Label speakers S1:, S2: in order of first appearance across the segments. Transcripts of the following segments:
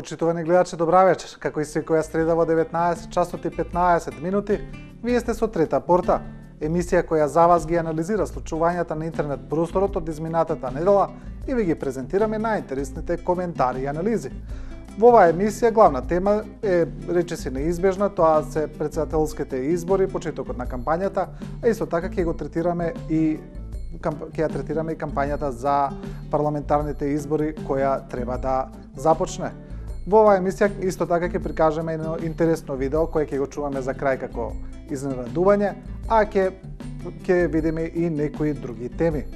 S1: Почитувани гледачи, добра вечер. Како и секоја среда во 19 часот и 15 минути, вие сте со Трета порта, емисија која за вас ги анализира случувањата на интернет просторот од изминатата недела и ви ги презентираме најинтересните коментари и анализи. Во оваа емисија главна тема е речиси неизбежна, тоа се претседателските избори, почетокот на кампањата, а исто така ќе ја третираме и кампањата за парламентарните избори која треба да започне. Во оваа емисија исто така ќе прикажеме едно интересно видео кое ќе го чуваме за крај како изненадување, а ќе видиме и некои други теми.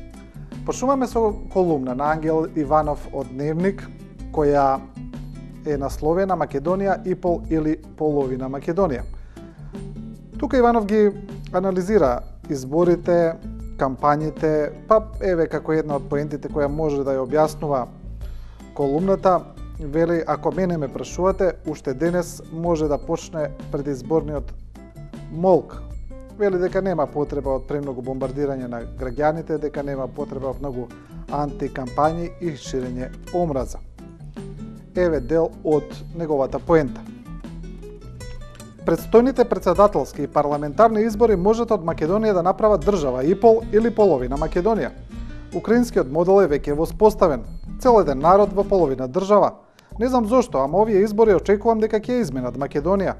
S1: Почнуваме со колумна на Ангел Иванов од Дневник, која е насловена Македонија и пол или половина Македонија. Тука Иванов ги анализира изборите, кампањите, па еве како една од поентите која може да ја објаснува колумната, вели, ако мене ме прашувате, уште денес може да почне предизборниот молк. Вели дека нема потреба од премногу бомбардирање на граѓаните, дека нема потреба од многу антикампањи и ширење омраза. Еве дел од неговата поента. Предстојните претседателски и парламентарни избори можат од Македонија да направат држава и пол или половина Македонија. Украинскиот модел е веќе воспоставен. Цел еден народ во половина држава. Не знам зошто, ама овие избори очекувам дека ќе изменат Македонија.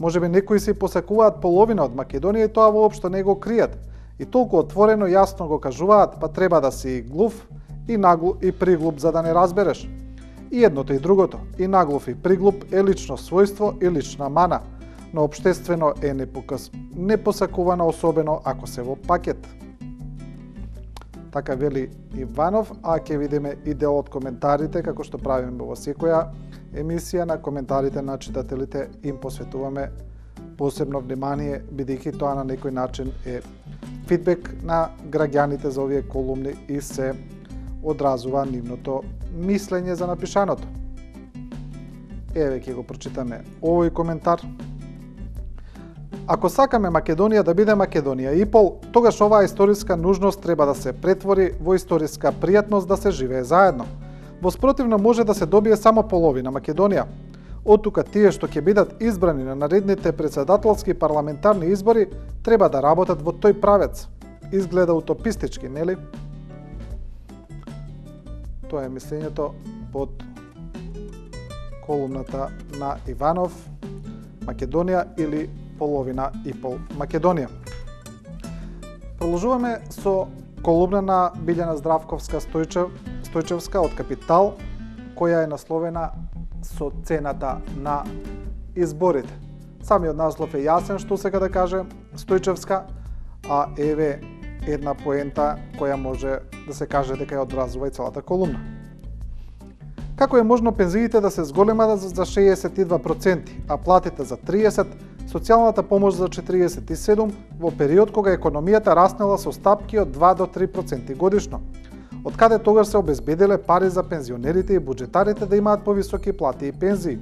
S1: Можеби некои си посакуваат половина од Македонија и тоа воопшто не го кријат. И толку отворено јасно го кажуваат, па треба да си глув и наглуп и приглуп за да не разбереш. И едното и другото, и наглув и приглуп е лично својство и лична мана, но општествено е непосакувана, особено ако се во пакет. Така вели Иванов, а ќе видиме и дел од коментарите, како што правиме во секоја емисија. На коментарите на читателите им посветуваме посебно внимание, бидејќи тоа на некој начин е фидбек на граѓаните за овие колумни и се одразува нивното мислење за напишаното. Еве ќе го прочитаме овој коментар. Ако сакаме Македонија да биде Македонија и пол, тогаш оваа историска нужност треба да се претвори во историска пријатност да се живее заедно. Во спротивно може да се добие само половина Македонија. Оттука тие што ќе бидат избрани на наредните претседателски и парламентарни избори треба да работат во тој правец. Изгледа утопистички, нели? Тоа е мислењето под колумната на Иванов, Македонија или половина и пол Македонија. Продолжуваме со колумна на Билјана Здравковска Стојчевска од Капитал, која е насловена со цената на изборите. Самиот наслов е јасен, што сека да каже Стојчевска, а еве една поента која може да се каже дека ја одразува и целата колумна. Како е можно пензиите да се зголемат за 62%, а платите за 30%, социјалната помош за 47% во период кога економијата раснела со стапки од 2 до 3% годишно? Од каде тогаш се обезбеделе пари за пензионерите и буџетарите да имаат повисоки плати и пензии?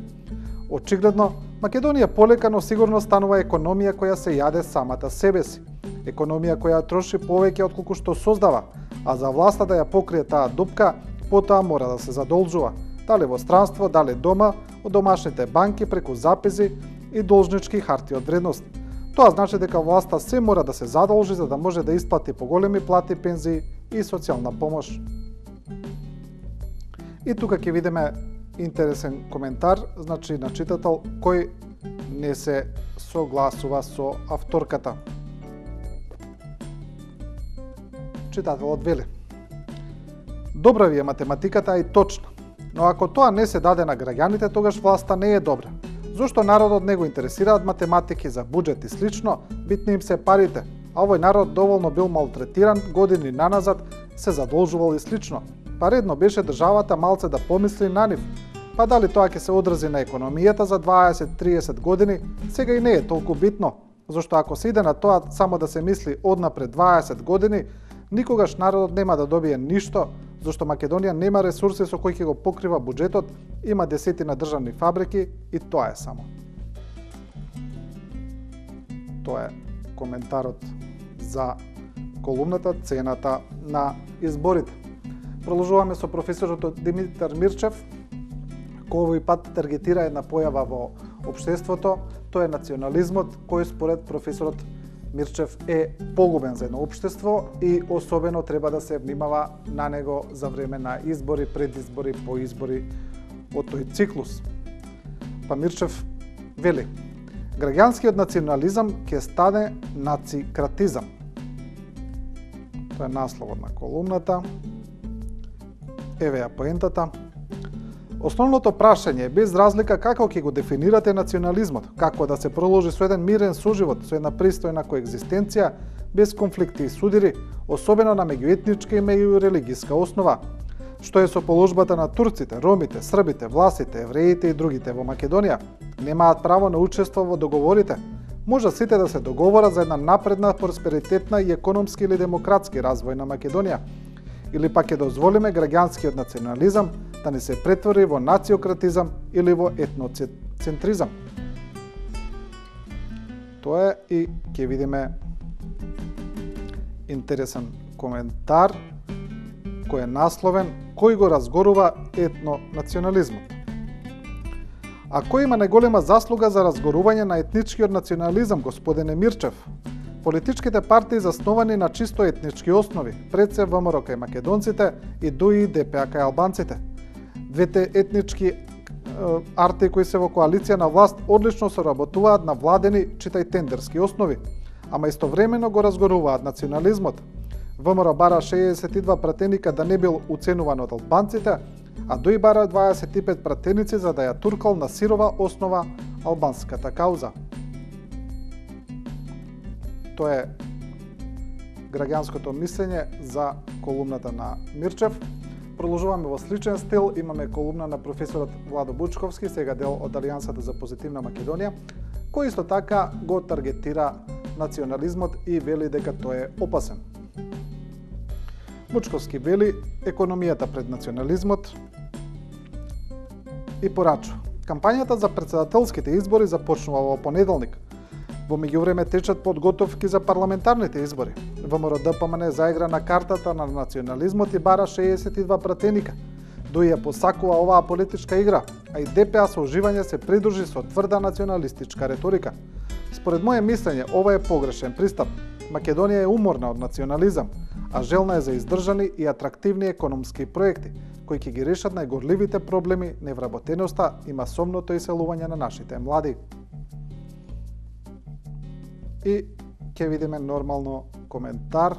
S1: Очигледно, Македонија полека но сигурно станува економија која се јаде самата себе си. Економија која троши повеќе отколку што создава, а за власта да ја покрие таа дупка, потоа мора да се задолжува, дали во странство, дали дома, од домашните банки преку записи и должнички харти од вредност. Тоа значи дека власта се мора да се задолжи за да може да исплати поголеми плати, пензии и социјална помош. И тука ќе видиме интересен коментар, значи на читател кој не се согласува со авторката. Читателот вели: добра ви е математиката и точна, но ако тоа не се даде на граѓаните, тогаш власта не е добра. Зошто народот не го интересираат математики за буџет и слично, битни им се парите, а овој народ доволно бил малтретиран години наназад, се задолжувал и слично. Па редно беше државата малце да помисли на нив. Па дали тоа ќе се одрази на економијата за 20-30 години, сега и не е толку битно, зашто ако се иде на тоа само да се мисли однапред 20 години, никогаш народот нема да добие ништо, зашто Македонија нема ресурси со кои ќе го покрива буџетот, има десетина државни фабрики и тоа е само. Тоа е коментарот за колумната цената на изборите. Продолжуваме со професорот Димитар Мирчев, кој овој пат таргетира една појава во општеството, тоа е национализмот, кој според професорот Мирчев е погубен за едно општество и особено треба да се внимава на него за време на избори, предизбори, по избори од тој циклус. Па Мирчев вели: граѓанскиот национализам ќе стане нацикратизам. Тоа е насловот на колумната. Еве ја поентата. Основното прашање е без разлика како ќе го дефинирате национализмот, како да се проложи со еден мирен соживот, со една пристојна коегзистенција, без конфликти и судири, особено на меѓуетничка и меѓурелигиска основа. Што е со положбата на турците, ромите, србите, власите, евреите и другите во Македонија? Немаат право на учество во договорите? Може сите да се договорат за една напредна, просперитетна и економски или демократски развој на Македонија? Или пак ќе дозволиме граѓанскиот национализам да не се претвори во нациократизам или во етноцентризам? Тоа е и ќе видиме интересен коментар кој е насловен "Кој го разгорува етнонационализмот?" А кој има најголема заслуга за разгорување на етничкиот национализам, господине Мирчев? Политичките партии засновани на чисто етнички основи, пред се ВМРО кај македонците и ДУИ и ДПА кај албанците. Двете етнички арти кои се во коалиција на власт одлично соработуваат на владени, читај тендерски основи, ама истовремено го разгоруваат национализмот. ВМРО бара 62 пратеника да не бил уценуван од албанците, а ДУИ бара 25 пратеници за да ја туркал на сирова основа албанската кауза. Тоа е граѓанското мислење за колумната на Мирчев. Продолжуваме во сличен стил, имаме колумна на професорот Владо Бучковски, сега дел од Алијансата за позитивна Македонија, кој исто така го таргетира национализмот и вели дека тој е опасен. Бучковски вели: економијата пред национализмот и порачува: кампањата за претседателските избори започнува во понеделник. Во меѓувреме течат подготовки за парламентарните избори. ВМРО ДПМН заигра на картата на национализмот и бара 62 пратеника. ДУИ ја посакува оваа политичка игра, а и ДПА со уживање се придружи со тврда националистичка реторика. Според моје мислење, ова е погрешен пристап. Македонија е уморна од национализам, а желна е за издржани и атрактивни економски проекти, кои ќе ги решат најгорливите проблеми, невработеноста и масовното иселување на нашите млади. И ќе видиме нормално коментар,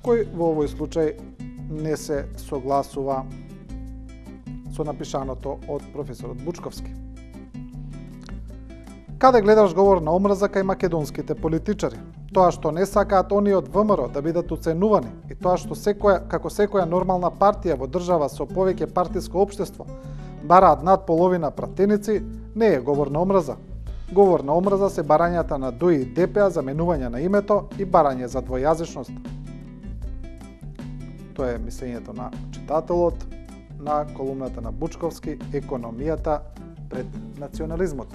S1: кој во овој случај не се согласува со напишаното од професорот Бучковски. Каде гледаш говор на омраза кај македонските политичари? Тоа што не сакаат оние од ВМРО да бидат оценувани и тоа што како секоја нормална партија во држава со повеќе партиско општество бараат над половина пратеници, не е говор на омраза. Говор на омраза се барањата на ДУИ и ДПА за менување на името и барање за двојазичност. Тоа е мислењето на читателот на колумната на Бучковски "Економијата пред национализмот".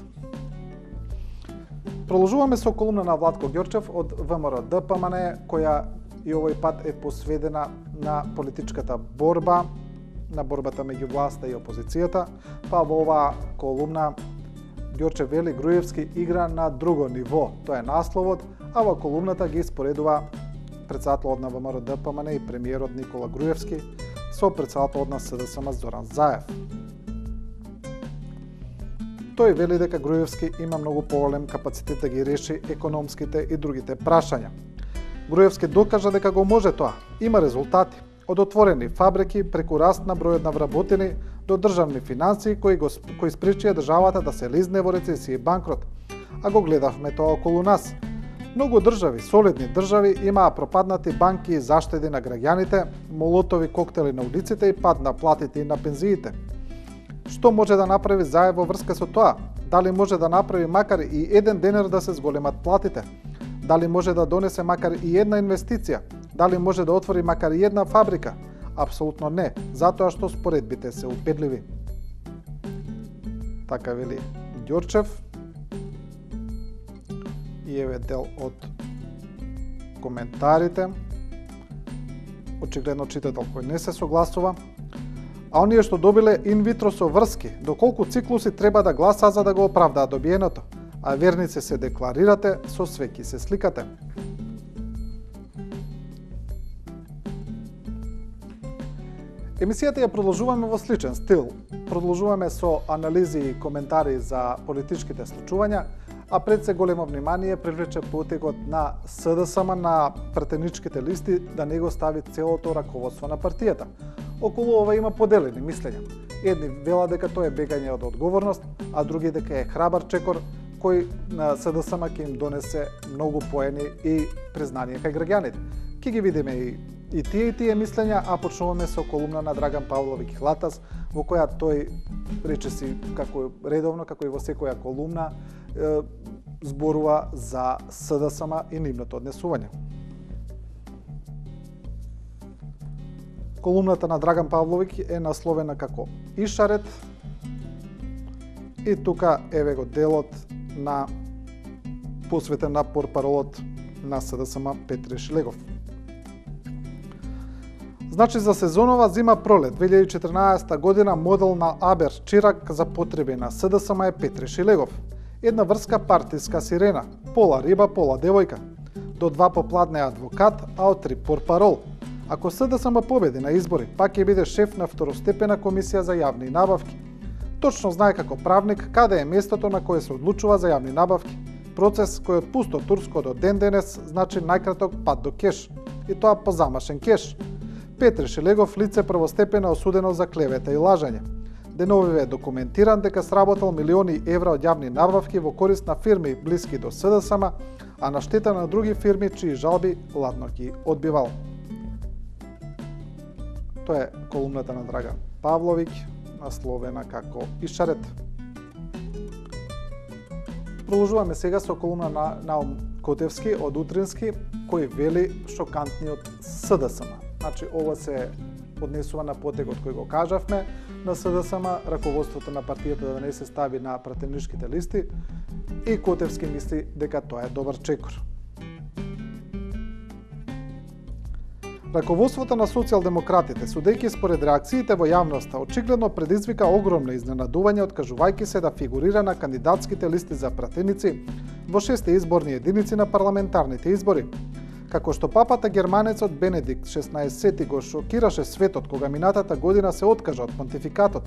S1: Продолжуваме со колумна на Владко Ѓорчев од ВМРО ДПМН, која и овој пат е посведена на политичката борба, на борбата меѓу власта и опозицијата. Па во оваа колумна Ѓорчев вели: Груевски игра на друго ниво. Тоа е насловот, а во колумната ги споредува претседателот на ВМРО ДПМН и премиерот Никола Груевски со претседателот на СДСМ Зоран Заев. Тој вели дека Груевски има многу поголем капацитет да ги реши економските и другите прашања. Груевски докажа дека го може тоа. Има резултати. Од отворени фабрики преку раст на бројот на вработени до државни финансии кои спречија државата да се лизне во рецесија и банкрот. А го гледавме тоа околу нас. Многу држави, солидни држави, имаа пропаднати банки и заштеди на граѓаните, молотови коктели на улиците и пад на платите и на пензиите. Што може да направи Заев во врска со тоа? Дали може да направи макар и еден денар да се зголемат платите? Дали може да донесе макар и една инвестиција? Дали може да отвори макар и една фабрика? Апсолутно не, затоа што споредбите се упедливи. Така вели Ѓорчев. И еве дел од коментарите. Очигледно читател кој не се согласува. А оние што добиле инвитро со врски, доколку циклуси треба да гласаа за да го оправдаат добиеното, а верници се декларирате, со свеки се сликате. Емисијата ја продолжуваме во сличен стил. Продолжуваме со анализи и коментари за политичките случувања, а пред се големо внимание привлече потегот на СДСМ на претеничките листи да не го стави целото раководство на партијата. Околу ова има поделени мислења. Едни велат дека тоа е бегање од одговорност, а други дека е храбар чекор кој на СДСМ ќе им донесе многу поени и признание кај граѓаните. Ке ги видиме и тие мислења, а почнуваме со колумна на Драган Павловиќ Hlатас, во која тој речеси како редовно, како и во секоја колумна, зборува за СДСМ и нивното однесување. Колумната на Драган Павловиќ е насловена како Ишарет и тука еве го делот на посветен на портпаролот на СДСМ Петре Шилегов. Значи за сезонова зима-пролет 2014 година модел на Абер Чирак за потреби на СДСМ е Петре Шилегов. Една врска партиска сирена, пола риба, пола девојка. До 2 попладне адвокат, а од 3 портпарол. Ако СДСМ победи на избори, пак ќе биде шеф на второстепена комисија за јавни набавки. Точно знае како правник каде е местото на кое се одлучува за јавни набавки. Процес кој од пусто турско до ден денес значи најкраток пат до кеш. И тоа по замашен кеш. Петре Шилегов лице првостепено осудено за клевета и лажење. Деновиве е документиран дека сработал милиони евра од јавни набавки во корист на фирми блиски до СДСМ, а на штета на други фирми чии жалби ладно ги одбивал. Тоа е колумната на Драган Павловиќ, насловена како Ишарет. Продолжуваме сега со колумна на Наум Котевски од Утрински, кој вели шокантниот СДСМ. Значи, ова се однесува на потегот кој го кажавме на СДСМ, раководството на партијата да не се стави на пратеничките листи, и Котевски мисли дека тоа е добар чекор. Раководството на социјалдемократите, судејќи според реакциите во јавноста, очигледно предизвика огромно изненадување откажувајќи се да фигурира на кандидатските листи за пратеници во 6 изборни единици на парламентарните избори. Како што папата германецот Бенедикт 16 го шокираше светот кога минатата година се откажа од понтификатот.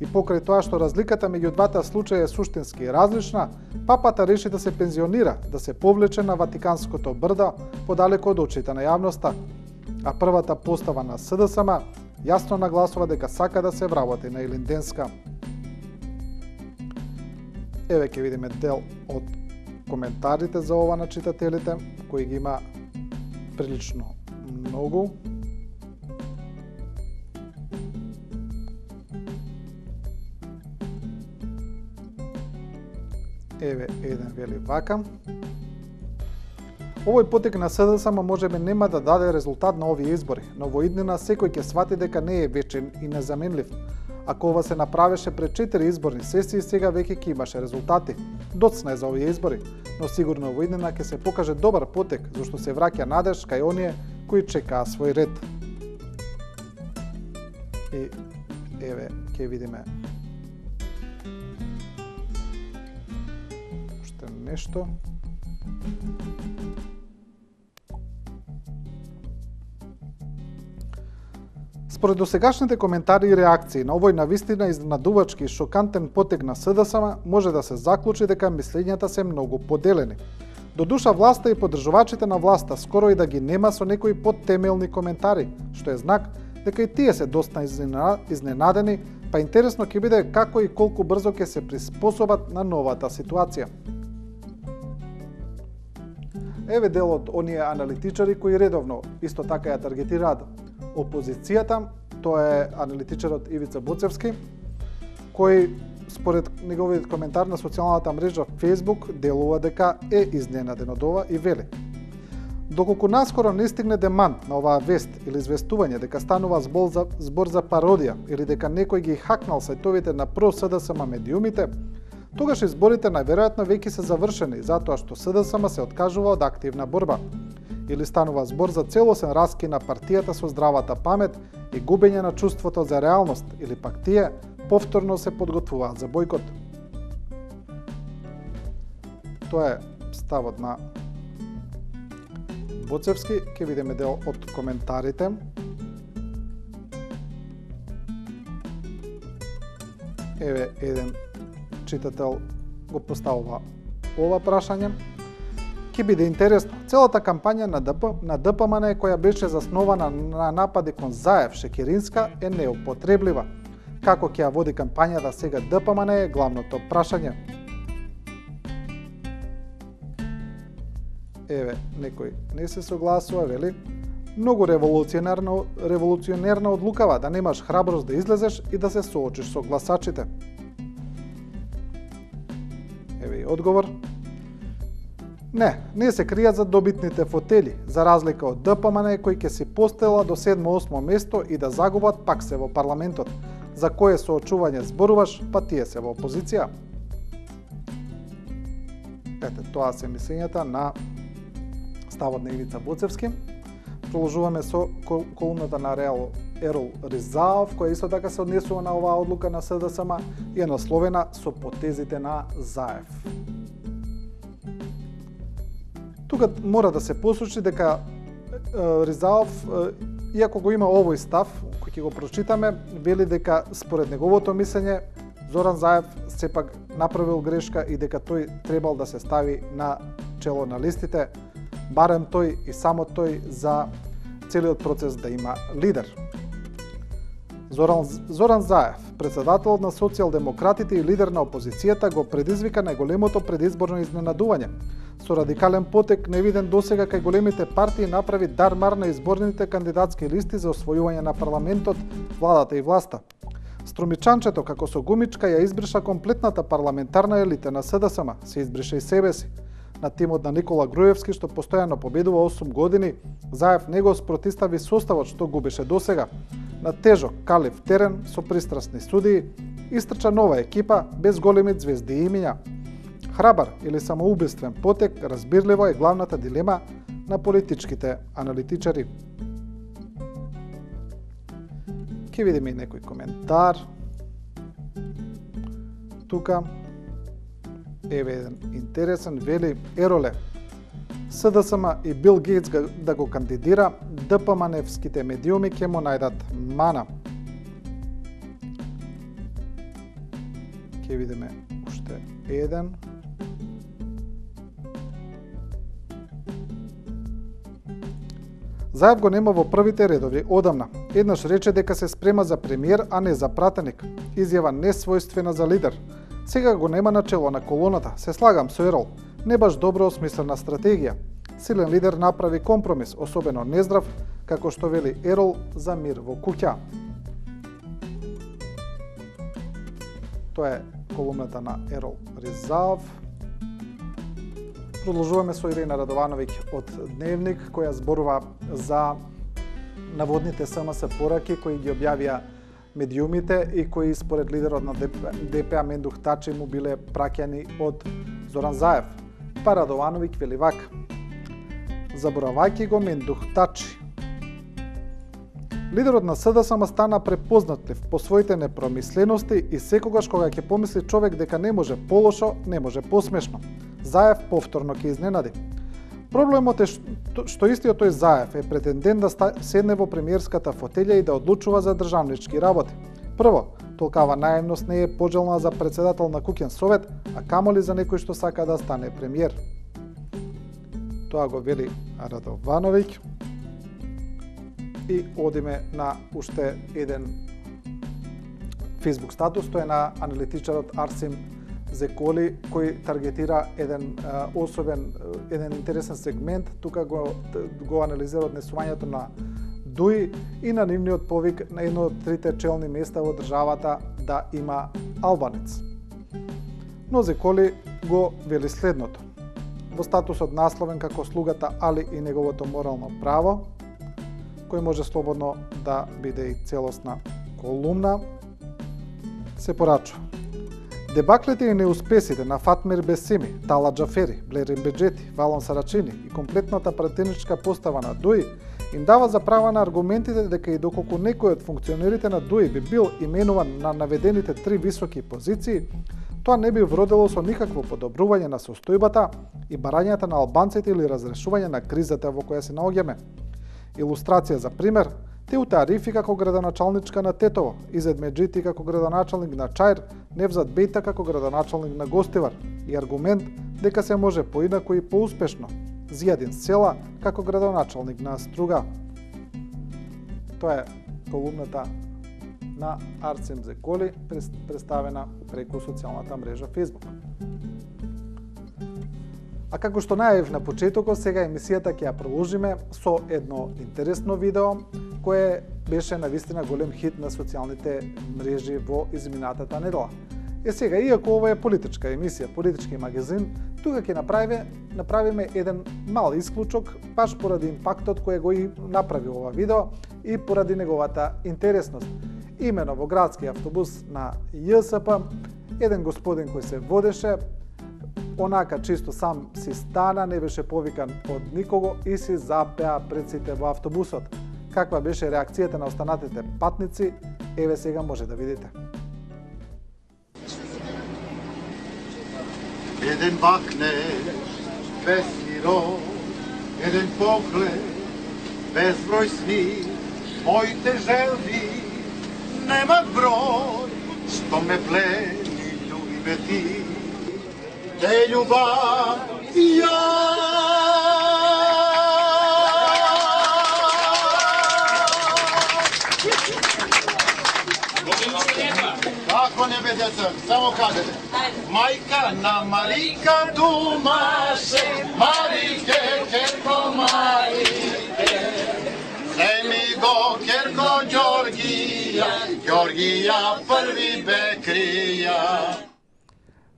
S1: И покрај тоа што разликата меѓу двата случаја е суштински различна, папата реши да се пензионира, да се повлече на Ватиканското брдо, подалеку од очите на јавноста. А првата постава на СДСМ јасно нагласува дека сака да се вработи на Илинденска. Еве ќе видиме дел од коментарите за ова на читателите, кои ги има прилично многу. Еве еден вели вака. Овој потек на СДСМ можеби нема да даде резултат на овие избори, но во иднина секој ќе свати дека не е вечен и незаменлив. Ако ова се направеше пред 4 изборни сесии, сега веќе ќе имаше резултати. Доцна е за овие избори, но сигурно во иднина ќе се покаже добар потек, зашто се враќа надеж кај оние кои чекаа свој ред. И еве ќе видиме уште нешто. Според досегашните коментари и реакции на овој навистина изненадувачки и шокантен потек на СДСМ, може да се заклучи дека мислењата се многу поделени. Додуша власта и поддржувачите на власта скоро и да ги нема со некои подтемелни коментари, што е знак дека и тие се доста изненадени, па интересно ќе биде како и колку брзо ќе се приспособат на новата ситуација. Еве дел од оние аналитичари кои редовно исто така ја таргетираат опозицијата. Тоа е аналитичарот Ивица Боцевски, кој според неговиот коментар на социјалната мрежа Facebook делува дека е изненаден од ова и вели: доколку наскоро не стигне демант на оваа вест или известување дека станува збор за пародија или дека некој ги хакнал сајтовите на про-СДСМ медиумите, тогаш изборите најверојатно веќе се завршени, затоа што СДСМ се откажува од активна борба. или станува збор за целосен раскин на партијата со здравата памет и губење на чувството за реалност, или пак тие повторно се подготвуваат за бојкот. Тоа е ставот на Боцевски. Ќе видиме дел од коментарите. Еве еден читател го поставува ова прашање. Ќе биде интересно. Целата кампања на ДПМН која беше заснована на напади кон Заев Шекеринска е неупотреблива. Како ќе ја води кампањата сега ДПМН е главното прашање. Еве, некој не се согласува, вели, многу револуционерна одлукава да немаш храброст да излезеш и да се соочиш со гласачите. Еве и одговор. Не се кријат за добитните фотели, за разлика од ДПМН кој ќе си постела до 7-8 место и да загубат пак се во парламентот. За кое соочување зборуваш, па тие се во опозиција. Ете, тоа се мислењата на ставот на Ивица Боцевски. Продолжуваме со колумната на Ерол Ризаов, која исто така се однесува на оваа одлука на СДСМ и е насловена со потезите на Заев. Тука мора да се посочи дека Ризаов, иако го има овој став, кој ќе го прочитаме, вели дека според неговото мислење Зоран Заев сепак направил грешка и дека тој требал да се стави на чело на листите, барем тој и само тој за целиот процес да има лидер. Зоран Заев, председателот на социјалдемократите и лидер на опозицијата, го предизвика најголемото предизборно изненадување. Со радикален потек невиден досега кај големите партии направи дармар на изборните кандидатски листи за освојување на парламентот, владата и власта. Струмичанчето како со гумичка ја избриша комплетната парламентарна елита на СДСМ, се избриша и себе си. На тимот на Никола Груевски, што постојано победува 8 години, Заев не го спротистави составот што губеше досега. На тежок, калив терен со пристрасни судии, истрча нова екипа без големи звезди и имиња. Храбар или самоубиствен потек, разбирливо е главната дилема на политичките аналитичари. Ке видиме и некој коментар. Тука еве еден интересен, вели Ероле. СДСМ и Бил Гейтс да го кандидира, ДПМН-евските медиуми ќе му најдат мана. Ке видиме уште еден. Заев го нема во првите редови одамна. Еднаш рече дека се спрема за премиер, а не за пратеник. Изјава несвојствена за лидер. Сега го нема на чело на колоната. Се слагам со Ерол. Не баш добро осмислена стратегија. Силен лидер направи компромис, особено нездрав, како што вели Ерол, за мир во куќа. Тоа е колумната на Ерол Ризаов. Продолжуваме со Ирина Радовановиќ од Дневник, која зборува за наводните СМС пораки кои ги објавија медиумите и кои според лидерот на ДПА Мендух Тачи му биле праќани од Зоран Заев. Па Радовановиќ вели вака: заборавајќи го Мендух Тачи. Лидерот на СДСМ стана препознатлив по своите непромислености и секогаш кога ќе помисли човек дека не може полошо, не може посмешно. Заев повторно ќе изненади. Проблемот е што истиот тој Заев е претендент да седне во премиерската фотелја и да одлучува за државнички работи. Прво, толкава наивност не е пожелна за председател на Куќен совет, а камоли за некој што сака да стане премиер. Тоа го вели Радовановиќ. И одиме на уште еден Facebook статус, тоа е на аналитичарот Арсим Зеколи, кој таргетира еден еден интересен сегмент. Тука го анализира однесувањето на ДУИ и на нивниот повик на едно од трите челни места во државата да има албанец. Но Зеколи го вели следното. Во статусот насловен како слугата Али и неговото морално право, кој може слободно да биде и целосна колумна, се порачува. Дебаклите и неуспесите на Фатмир Бесими, Тала Џафери, Блерин Беџети, Валон Сарачини и комплетната пратеничка постава на ДУИ им дава за права на аргументите дека и доколку некој од функционерите на ДУИ би бил именуван на наведените 3 високи позиции, тоа не би вродило со никакво подобрување на состојбата и барањата на албанците или разрешување на кризата во која се наоѓаме. Илустрација за пример, Теута Арифи како градоначалничка на Тетово, Изет Меджити како градоначалник на Чаир, Невзат Бејта како градоначалник на Гостивар и аргумент дека се може поинаку и поуспешно. Зијадин Села како градоначалник на Струга. Тоа е колумната на Арсем Зеколи, представена преку социјалната мрежа Facebook. А како што најавив на почетокот, сега емисијата ќе ја продолжиме со едно интересно видео, кое беше навистина голем хит на социјалните мрежи во изминатата недела. Сега, иако ова е политичка емисија, политички магазин, тука ќе направиме еден мал исклучок, баш поради импактот кој го и направи ова видео и поради неговата интересност. Имено во градски автобус на ЈСП, еден господин кој се водеше, онака чисто сам си стана, не беше повикан од никого и си запеа пред сите во автобусот. Каква беше реакцијата на останатите патници, еве сега може да видите.
S2: Еден бакнеж без миро, еден поглед без број сни, моите желби немат број, што ме плени љубе ти. Те љубав ја. Како не бе деца, само кажете. Мајка на Марика думаше, Марике, керко Марике. Земи го керко Ѓоргија, Ѓоргија први бе крија.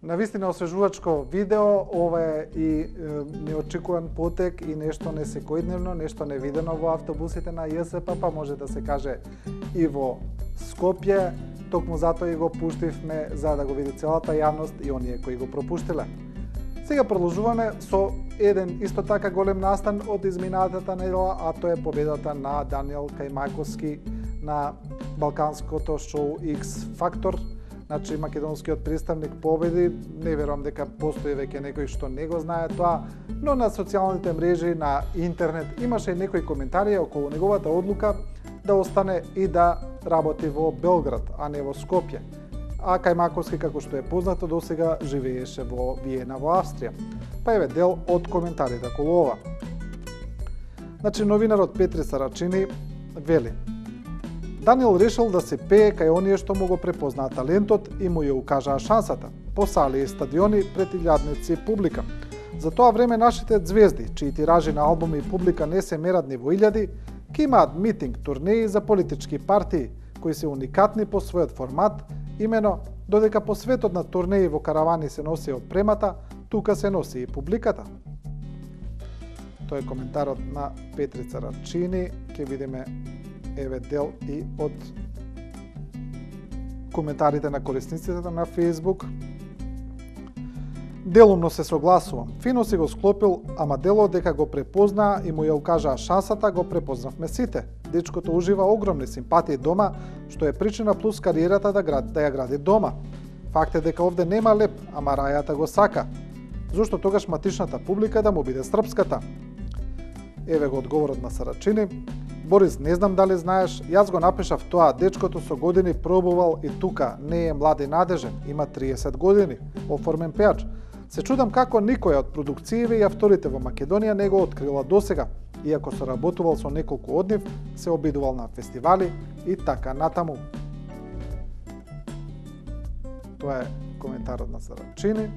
S1: Навистина освежувачко видео, ова е и неочекуван потек и нешто не секојдневно, нешто невидено во автобусите на ЈСП, па може да се каже и во Скопје. Токму затоа и го пуштивме за да го види целата јавност и оние кои го пропуштиле. Сега продолжуваме со еден исто така голем настан од изминатата недела, а тоа е победата на Даниел Кајмаковски на балканското шоу X Factor. Значи, македонскиот представник победи, не верувам дека постои веќе некој што не го знае тоа, но на социјалните мрежи, на интернет имаше некои коментари околу неговата одлука да остане и да работи во Белград, а не во Скопје. А Кајмаковски, како што е познато, досега живееше во Виена, во Австрија. Па еве дел од коментарите околу ова. Значи, новинарот Петри Сарачини вели: Даниел решил да се пее кај оние што му го препознаат талентот и му ја укажаа шансата, по сали и стадиони пред илјадници публика. За тоа време нашите звезди, чии тиражи на албуми и публика не се мерадни во илјади, ќе имаат митинг, турнеи за политички партии, кои се уникатни по својот формат, имено додека по светот на турнеи во каравани се носи опремата, тука се носи и публиката. Тоа е коментарот на Петрица Рачини, ќе видиме еве дел и од коментарите на корисниците на Facebook. Делумно се согласувам. Фино си го склопил, ама дело дека го препознаа и му ја укажаа шансата, го препознавме сите. Дечкото ужива огромни симпатии дома, што е причина плюс кариерата да ја гради дома. Факт е дека овде нема леп, ама рајата го сака. Зошто тогаш матичната публика да му биде српската? Еве го одговорот на Сарачини. Борис, не знам дали знаеш, јас го напишав тоа, дечкото со години пробувал и тука, не е млад и надежен, има 30 години, оформен пејач. Се чудам како никоја од продукциите и авторите во Македонија не го открила досега, иако соработувал со неколку од нив, се обидувал на фестивали и така натаму. Тоа е коментарот на Сарачини.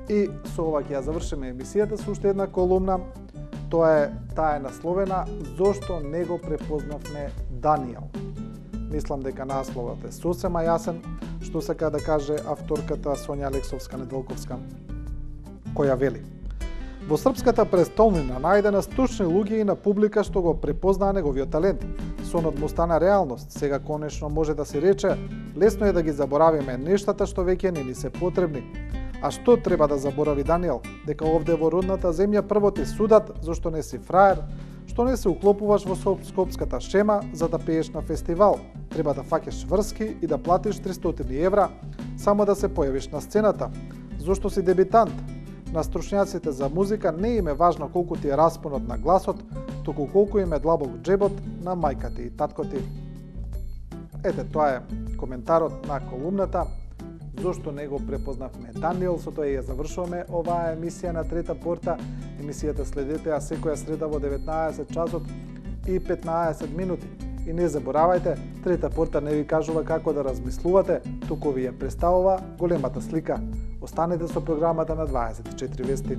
S1: И со ова ќе ја завршиме емисијата со уште една колумна. Таа е насловена "Зошто не го препознавме Даниел?" Мислам дека насловот е сосема јасен, што сака да каже авторката Сонја Алексовска-Неделковска, која вели: Во српската престолнина најдена стучни луѓе и на публика што го препознаа неговиот талент. Сонот му стана реалност, сега конечно може да се рече, лесно е да ги заборавиме нештата што веќе не ни се потребни. А што треба да заборави Даниел? Дека овде во родната земја прво ти судат зашто не си фраер, што не се уклопуваш во скопската шема за да пееш на фестивал. Треба да фаќаш врски и да платиш 300 евра само да се појавиш на сцената. Зошто си дебитант? На стручњаците за музика не им е важно колку ти е распонот на гласот, туку колку им е длабок джебот на мајка ти и татко ти. Ете, тоа е коментарот на колумната. Зошто не го препознавме Даниел, со тоа ја завршуваме оваа емисија на Трета порта. Емисијата следете ја секоја среда во 19 часот и 15 минути. И не заборавајте, Трета порта не ви кажува како да размислувате, туку ви ја представува големата слика. Останете со програмата на 24 вести.